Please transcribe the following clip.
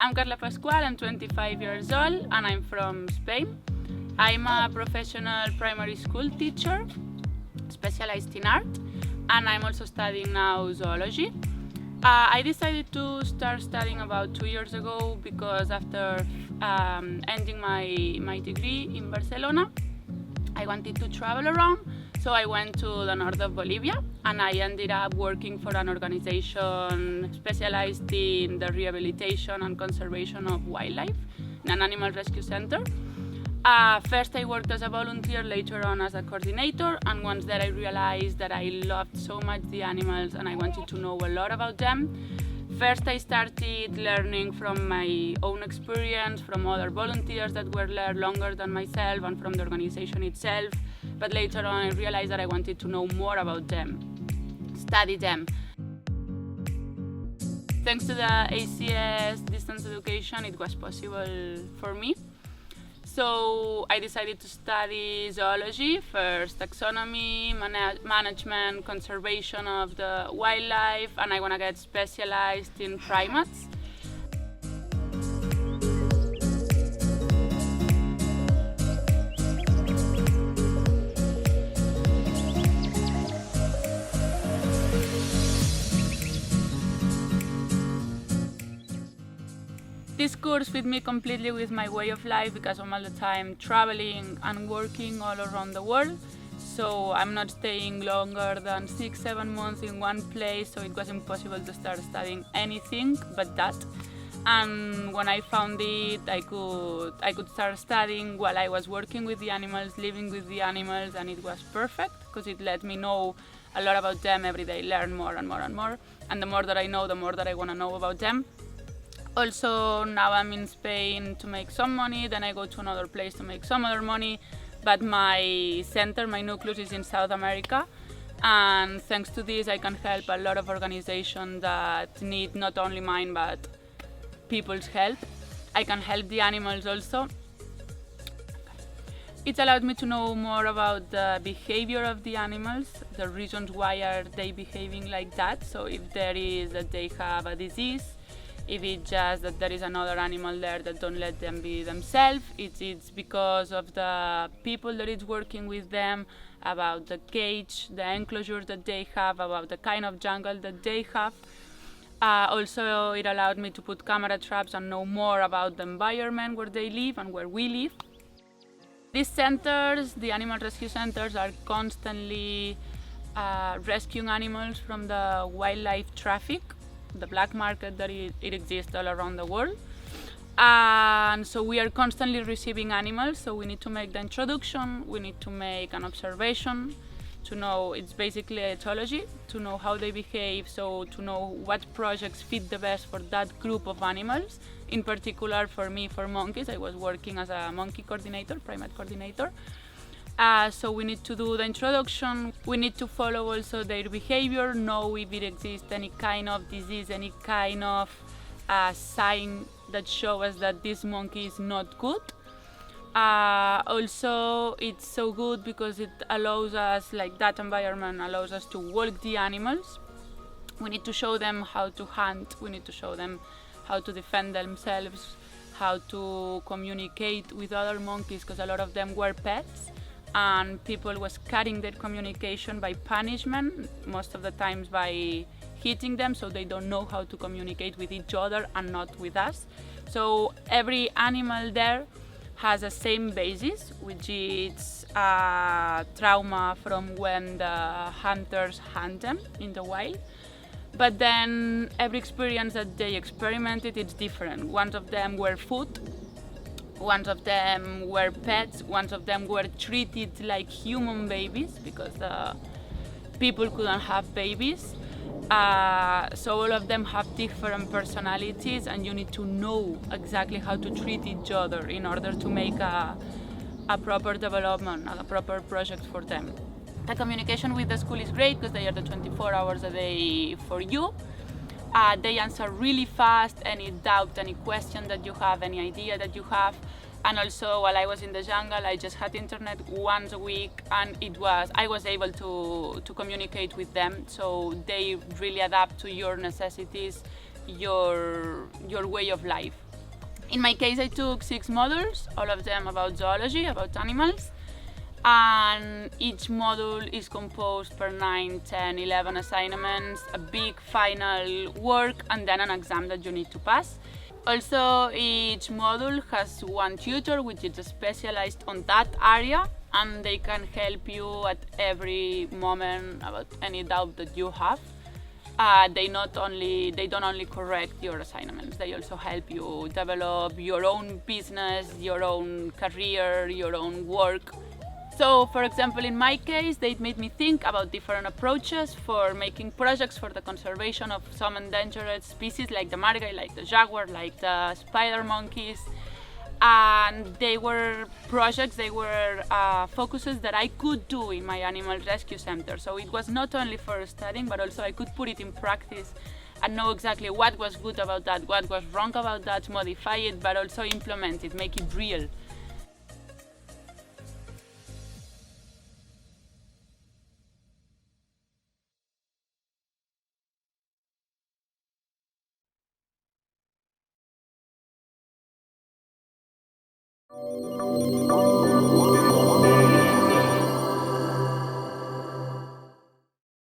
I'm Carla Pascual, I'm 25 years old and I'm from Spain. I'm a professional primary school teacher, specialized in art, and I'm also studying now zoology. I decided to start studying about 2 years ago because after ending my degree in Barcelona, I wanted to travel around. So I went to the north of Bolivia and I ended up working for an organization specialized in the rehabilitation and conservation of wildlife in an animal rescue center. First I worked as a volunteer, later on as a coordinator, and once there I realized that I loved so much the animals and I wanted to know a lot about them. First I started learning from my own experience, from other volunteers that were there longer than myself and from the organization itself. But later on I realized that I wanted to know more about them, study them. Thanks to the ACS Distance Education, it was possible for me. So I decided to study zoology, first taxonomy, management, conservation of the wildlife, and I want to get specialized in primates. This course fit me completely with my way of life because I'm all the time traveling and working all around the world. So I'm not staying longer than 6-7 months in one place, so it was impossible to start studying anything but that. And when I found it, I could start studying while I was working with the animals, living with the animals, and it was perfect because it let me know a lot about them every day, learn more and more and more. And the more that I know, the more that I want to know about them. Also, now I'm in Spain to make some money, then I go to another place to make some other money, but my center, my nucleus is in South America, and thanks to this I can help a lot of organizations that need not only mine but people's help. I can help the animals also. It's allowed me to know more about the behavior of the animals, the reasons why are they behaving like that, so if there is that they have a disease, if it's just that there is another animal there that don't let them be themselves, it's because of the people that is working with them, about the cage, the enclosure that they have, about the kind of jungle that they have. Also, it allowed me to put camera traps and know more about the environment where they live and where we live. These centers, the animal rescue centers, are constantly rescuing animals from the wildlife traffic, the black market that it exists all around the world. And so we are constantly receiving animals, so we need to make the introduction, we need to make an observation to know, it's basically ethology, to know how they behave, so to know what projects fit the best for that group of animals. In particular for me, for monkeys, I was working as a monkey coordinator, primate coordinator. So we need to do the introduction, we need to follow also their behavior, know if it exists any kind of disease, any kind of sign that shows us that this monkey is not good. Also, it's so good because it allows us, like that environment allows us to walk the animals. We need to show them how to hunt, we need to show them how to defend themselves, how to communicate with other monkeys, because a lot of them were pets. And people was cutting their communication by punishment, most of the times by hitting them, so they don't know how to communicate with each other and not with us. So every animal there has the same basis, which is trauma from when the hunters hunt them in the wild. But then every experience that they experimented, it's different. One of them were food, one of them were pets, one of them were treated like human babies because the people couldn't have babies. So all of them have different personalities and you need to know exactly how to treat each other in order to make a proper development, a proper project for them. The communication with the school is great because they are the 24 hours a day for you. They answer really fast, any doubt, any question that you have, any idea that you have. And also, while I was in the jungle, I just had internet once a week, and I was able to communicate with them. So they really adapt to your necessities, your way of life. In my case, I took 6 modules, all of them about zoology, about animals, and each module is composed per 9, 10, 11 assignments, a big final work, and then an exam that you need to pass. Also, each module has one tutor which is specialized on that area, and they can help you at every moment about any doubt that you have. They don't only correct your assignments, they also help you develop your own business, your own career, your own work. So, for example, in my case, they made me think about different approaches for making projects for the conservation of some endangered species like the margay, like the jaguar, like the spider monkeys. And they were projects, they were focuses that I could do in my animal rescue center. So it was not only for studying, but also I could put it in practice and know exactly what was good about that, what was wrong about that, modify it, but also implement it, make it real.